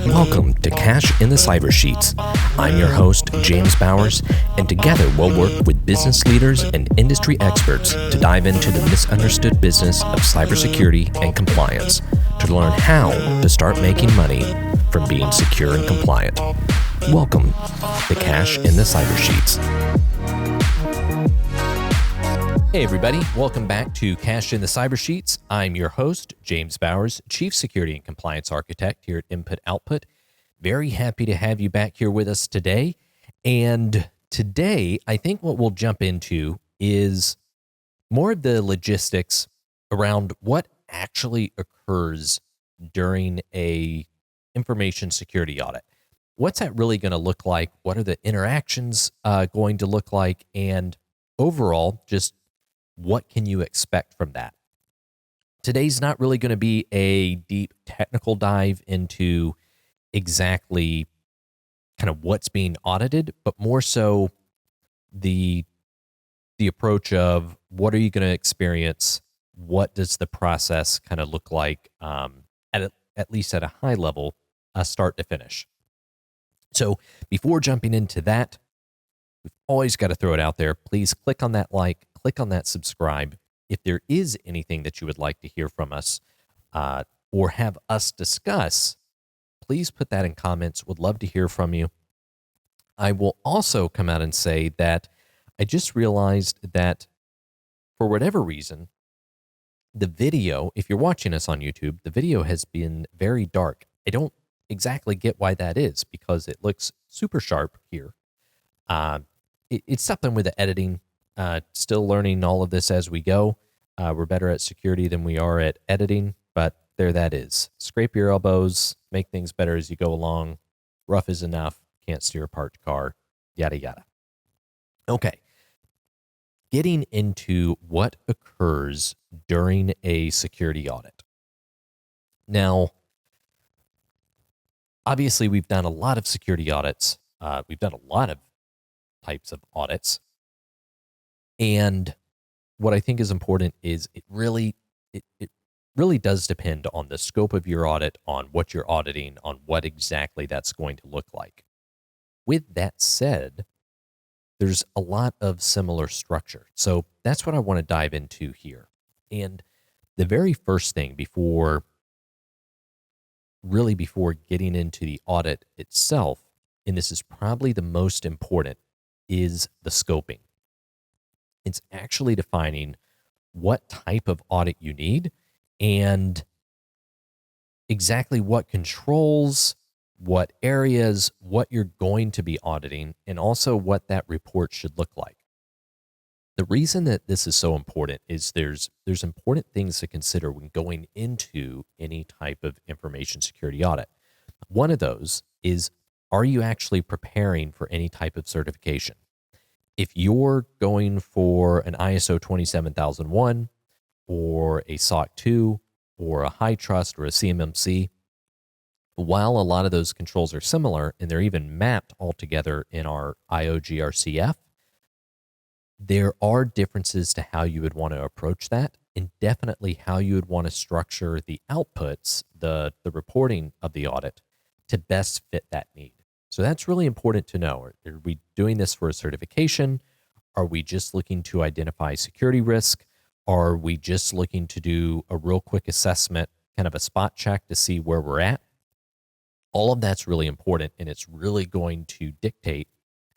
Welcome to Cash in the Cyber Sheets. I'm your host, James Bowers, and together we'll work with business leaders and industry experts to dive into the misunderstood business of cybersecurity and compliance to learn how to start making money from being secure and compliant. Welcome to Cash in the Cyber Sheets. Hey everybody, welcome back to Cash in the Cyber Sheets. I'm your host, James Bowers, Chief Security and Compliance Architect here at Input Output. Very happy to have you back here with us today. And today, I think what we'll jump into is more of the logistics around what actually occurs during a information security audit. What's that really going to look like? What are the interactions going to look like? And overall, just what can you expect from that? Today's not really going to be a deep technical dive into exactly kind of what's being audited, but more so the approach of what are you going to experience? What does the process kind of look like at least at a high level, start to finish? So before jumping into that, we've always got to throw it out there. Please click on that like, click on that subscribe. If there is anything that you would like to hear from us or have us discuss, please put that in comments. Would love to hear from you. I will also come out and say that I just realized that for whatever reason, the video, if you're watching us on YouTube, the video has been very dark. I don't exactly get why that is because it looks super sharp here. It's something with the editing. Still learning all of this as we go. We're better at security than we are at editing, but there that is. Scrape your elbows, make things better as you go along. Rough is enough, can't steer a parked car, yada, yada. Okay. Getting into what occurs during a security audit. Now, obviously, we've done a lot of security audits. We've done a lot of types of audits. And what I think is important is it really does depend on the scope of your audit, on what you're auditing, on what exactly that's going to look like. With that said, there's a lot of similar structure. So that's what I want to dive into here. And the very first thing before getting into the audit itself, and this is probably the most important, is the scoping. It's actually defining what type of audit you need and exactly what controls, what areas, what you're going to be auditing, and also what that report should look like. The reason that this is so important is there's important things to consider when going into any type of information security audit. One of those is, are you actually preparing for any type of certification? If you're going for an ISO 27001 or a SOC 2 or a high trust or a CMMC, while a lot of those controls are similar and they're even mapped all together in our iO-GRCF, there are differences to how you would want to approach that and definitely how you would want to structure the outputs, the reporting of the audit to best fit that need. So that's really important to know. Are we doing this for a certification? Are we just looking to identify security risk? Are we just looking to do a real quick assessment, kind of a spot check to see where we're at? All of that's really important, and it's really going to dictate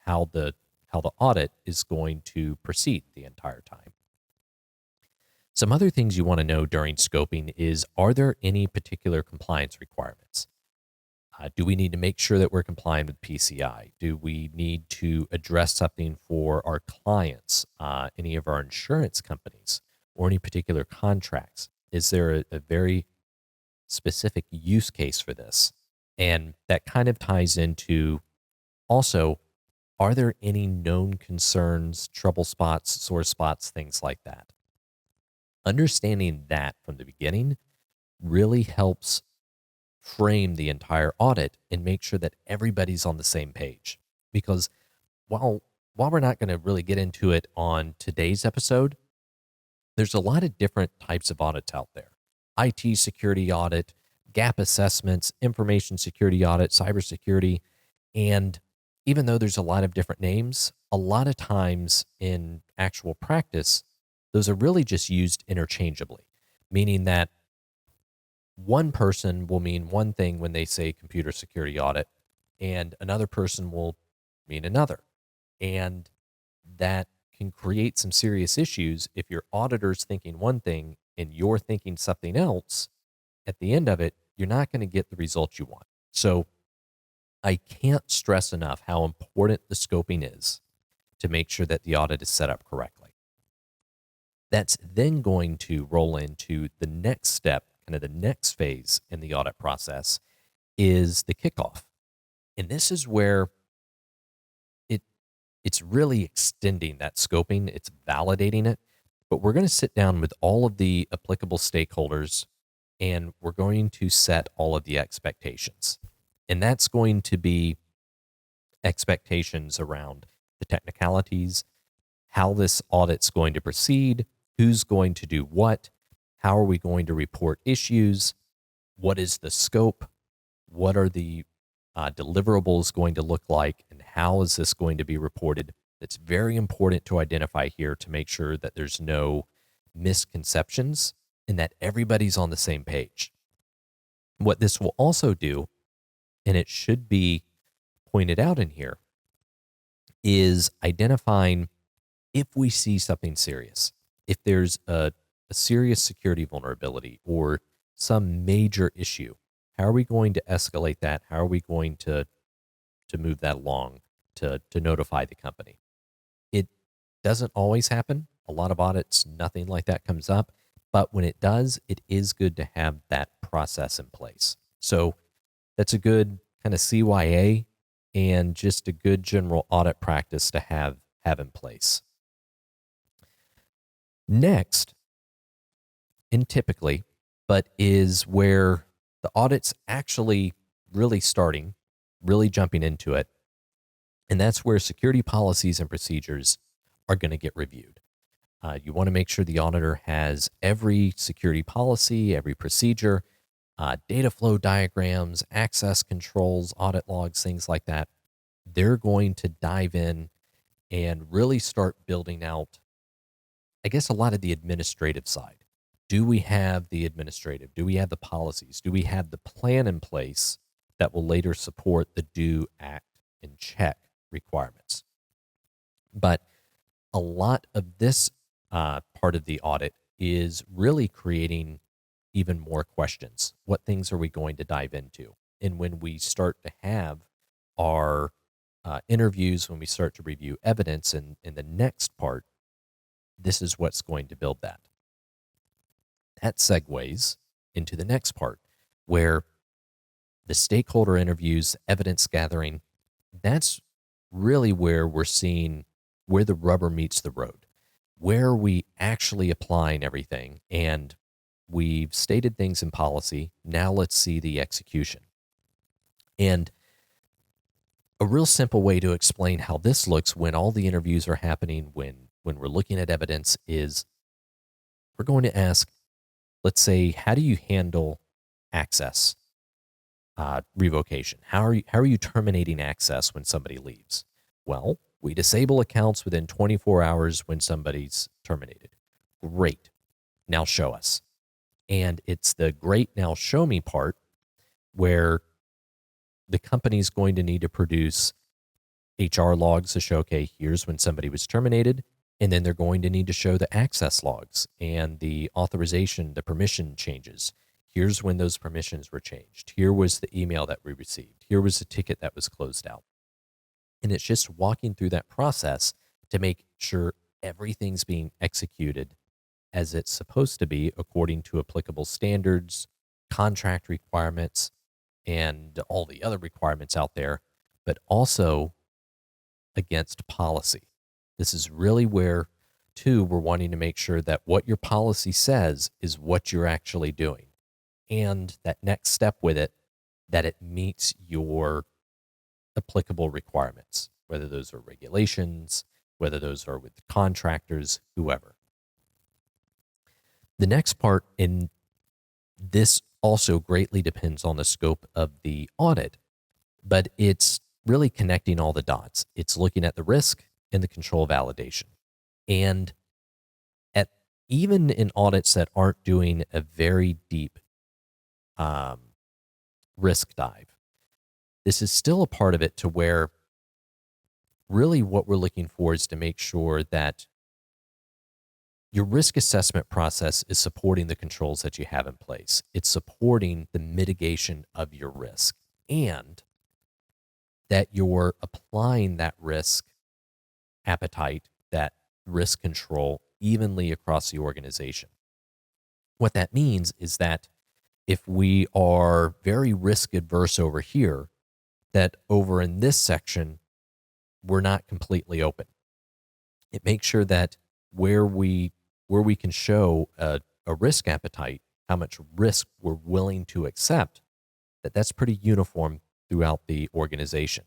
how the audit is going to proceed the entire time. Some other things you want to know during scoping is, are there any particular compliance requirements? Do we need to make sure that we're complying with PCI? Do we need to address something for our clients, any of our insurance companies, or any particular contracts? Is there a very specific use case for this? And that kind of ties into also, are there any known concerns, trouble spots, sore spots, things like that? Understanding that from the beginning really helps frame the entire audit and make sure that everybody's on the same page. Because while we're not going to really get into it on today's episode, there's a lot of different types of audits out there. IT security audit, gap assessments, information security audit, cybersecurity. And even though there's a lot of different names, a lot of times in actual practice, those are really just used interchangeably, meaning that one person will mean one thing when they say computer security audit, and another person will mean another. And that can create some serious issues if your auditor's thinking one thing and you're thinking something else. At the end of it, you're not going to get the results you want. So I can't stress enough how important the scoping is to make sure that the audit is set up correctly. That's then going to roll into the next step, kind of the next phase in the audit process, is the kickoff. And this is where it's really extending that scoping, it's validating it, but we're going to sit down with all of the applicable stakeholders and we're going to set all of the expectations. And that's going to be expectations around the technicalities, how this audit's going to proceed, who's going to do what, how are we going to report issues, what is the scope, what are the deliverables going to look like, and how is this going to be reported. It's very important to identify here to make sure that there's no misconceptions and that everybody's on the same page. What this will also do, and it should be pointed out in here, is identifying if we see something serious, if there's a serious security vulnerability or some major issue. How are we going to escalate that? How are we going to move that along to notify the company? It doesn't always happen. A lot of audits, nothing like that comes up. But when it does, it is good to have that process in place. So that's a good kind of CYA and just a good general audit practice to have in place. Next, and typically, but is where the audit's actually really starting, really jumping into it. And that's where security policies and procedures are going to get reviewed. You want to make sure the auditor has every security policy, every procedure, data flow diagrams, access controls, audit logs, things like that. They're going to dive in and really start building out, I guess, a lot of the administrative side. Do we have the administrative? Do we have the policies? Do we have the plan in place that will later support the do, act, and check requirements? But a lot of this part of the audit is really creating even more questions. What things are we going to dive into? And when we start to have our interviews, when we start to review evidence in the next part, this is what's going to build that. That segues into the next part where the stakeholder interviews, evidence gathering, that's really where we're seeing where the rubber meets the road. Where are we actually applying everything? And we've stated things in policy. Now let's see the execution. And a real simple way to explain how this looks when all the interviews are happening, when we're looking at evidence, is we're going to ask, let's say, how do you handle access revocation? How are you terminating access when somebody leaves? Well, we disable accounts within 24 hours when somebody's terminated. Great. Now show us. And it's the great now show me part where the company's going to need to produce HR logs to show, okay, here's when somebody was terminated. And then they're going to need to show the access logs and the authorization, the permission changes. Here's when those permissions were changed. Here was the email that we received. Here was the ticket that was closed out. And it's just walking through that process to make sure everything's being executed as it's supposed to be according to applicable standards, contract requirements, and all the other requirements out there, but also against policy. This is really where, too, we're wanting to make sure that what your policy says is what you're actually doing. And that next step with it, that it meets your applicable requirements, whether those are regulations, whether those are with contractors, whoever. The next part in this also greatly depends on the scope of the audit, but it's really connecting all the dots. It's looking at the risk and the control validation. And at even in audits that aren't doing a very deep risk dive, this is still a part of it to where really what we're looking for is to make sure that your risk assessment process is supporting the controls that you have in place. It's supporting the mitigation of your risk, and that you're applying that risk appetite, that risk control evenly across the organization. What that means is that if we are very risk adverse over here, that over in this section, we're not completely open. It makes sure that where we can show a risk appetite, how much risk we're willing to accept, that's pretty uniform throughout the organization.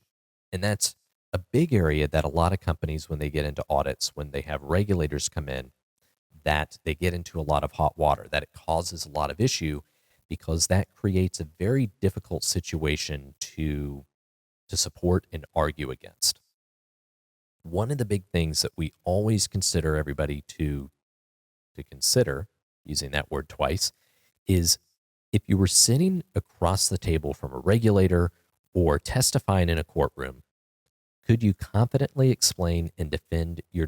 And that's a big area that a lot of companies, when they get into audits, when they have regulators come in, that they get into a lot of hot water, that it causes a lot of issue, because that creates a very difficult situation to support and argue against. One of the big things that we always consider everybody to consider, using that word twice, is if you were sitting across the table from a regulator or testifying in a courtroom, could you confidently explain and defend your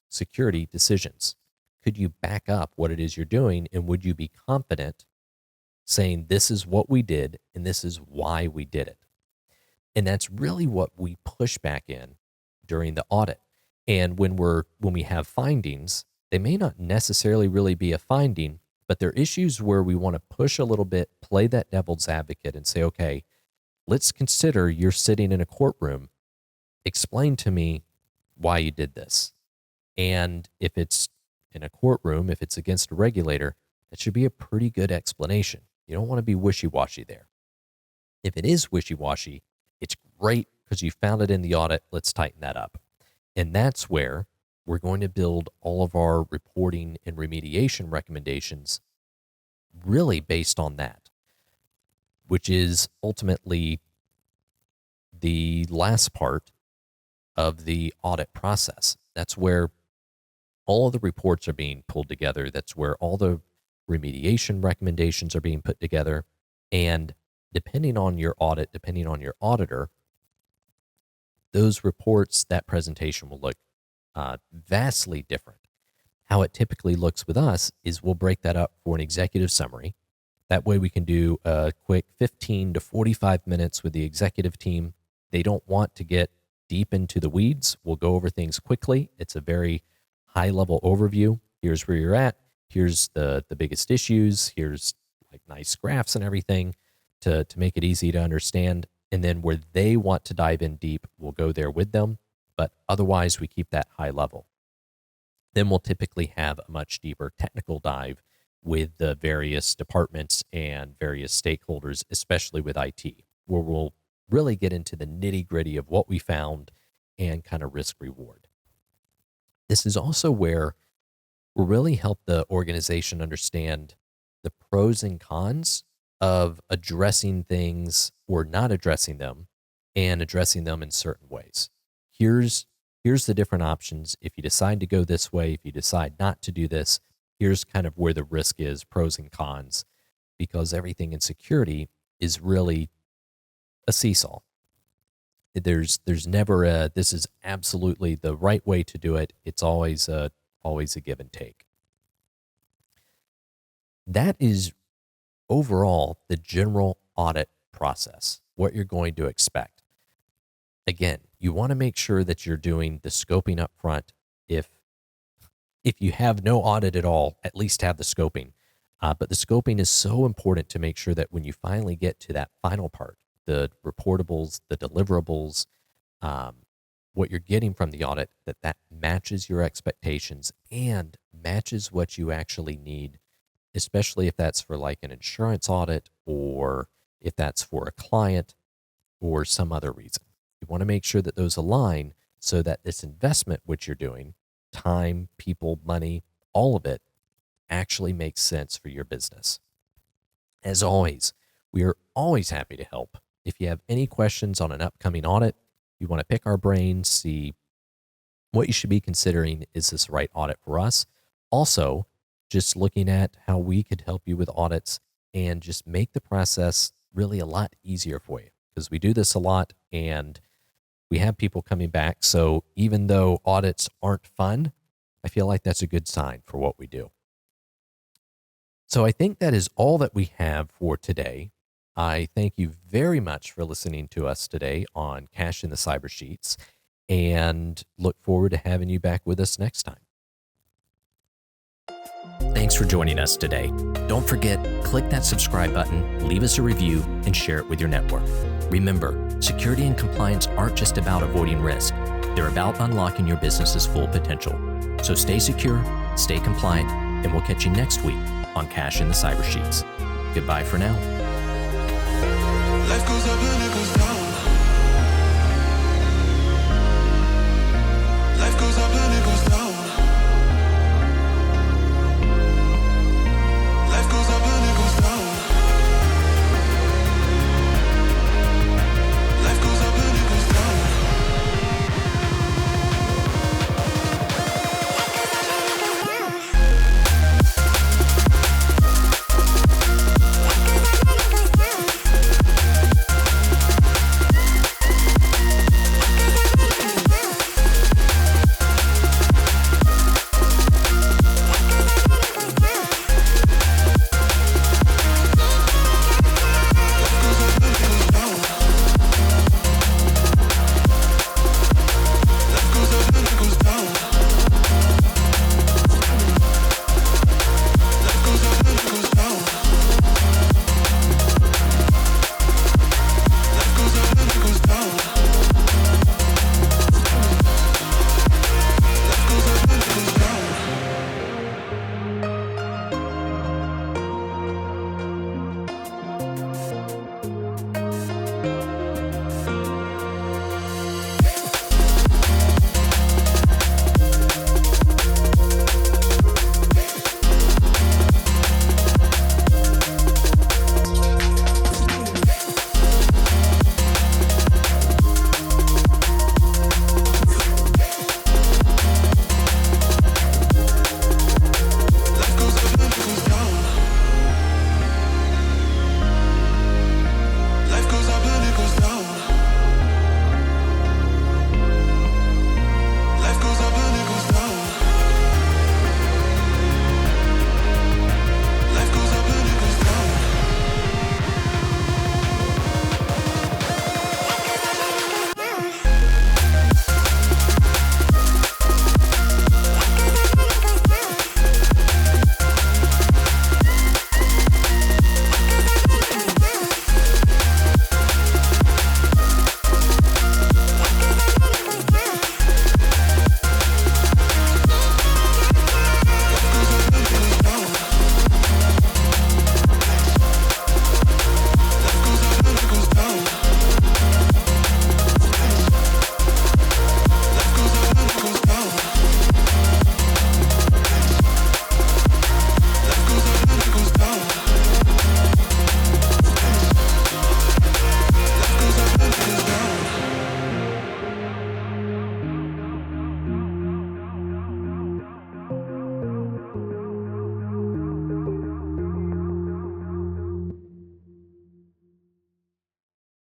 security decisions? Could you back up what it is you're doing, and would you be confident saying this is what we did and this is why we did it? And that's really what we push back in during the audit. And when we have findings, they may not necessarily really be a finding, but they're issues where we want to push a little bit, play that devil's advocate and say, okay, let's consider you're sitting in a courtroom. Explain to me why you did this. And if it's in a courtroom, if it's against a regulator, it should be a pretty good explanation. You don't want to be wishy-washy there. If it is wishy-washy, it's great because you found it in the audit. Let's tighten that up. And that's where we're going to build all of our reporting and remediation recommendations really based on that, which is ultimately the last part of the audit process. That's where all of the reports are being pulled together. That's where all the remediation recommendations are being put together. And depending on your audit, depending on your auditor, those reports, that presentation will look vastly different. How it typically looks with us is we'll break that up for an executive summary. That way we can do a quick 15 to 45 minutes with the executive team. They don't want to get deep into the weeds. We'll go over things quickly. It's a very high-level overview. Here's where you're at. Here's the biggest issues. Here's like nice graphs and everything to make it easy to understand. And then where they want to dive in deep, we'll go there with them. But otherwise, we keep that high level. Then we'll typically have a much deeper technical dive with the various departments and various stakeholders, especially with IT, where we'll really get into the nitty-gritty of what we found and kind of risk reward. This is also where we'll really help the organization understand the pros and cons of addressing things or not addressing them, and addressing them in certain ways. Here's the different options. If you decide to go this way, if you decide not to do this, here's kind of where the risk is, pros and cons, because everything in security is really a seesaw. There's never a, this is absolutely the right way to do it. It's always a give and take. That is overall the general audit process, what you're going to expect. Again, you want to make sure that you're doing the scoping up front. If you have no audit at all, at least have the scoping. But the scoping is so important to make sure that when you finally get to that final part, the reportables, the deliverables, what you're getting from the audit, that matches your expectations and matches what you actually need, especially if that's for like an insurance audit or if that's for a client or some other reason. You want to make sure that those align so that this investment which you're doing, time, people, money, all of it actually makes sense for your business. As always, we are always happy to help. If you have any questions on an upcoming audit, you want to pick our brains, see what you should be considering, is this the right audit for us? Also, just looking at how we could help you with audits and just make the process really a lot easier for you, because we do this a lot and we have people coming back. So even though audits aren't fun, I feel like that's a good sign for what we do. So I think that is all that we have for today. I thank you very much for listening to us today on Cash in the Cyber Sheets, and look forward to having you back with us next time. Thanks for joining us today. Don't forget, click that subscribe button, leave us a review, and share it with your network. Remember, security and compliance aren't just about avoiding risk. They're about unlocking your business's full potential. So stay secure, stay compliant, and we'll catch you next week on Cash in the Cyber Sheets. Goodbye for now. Life goes up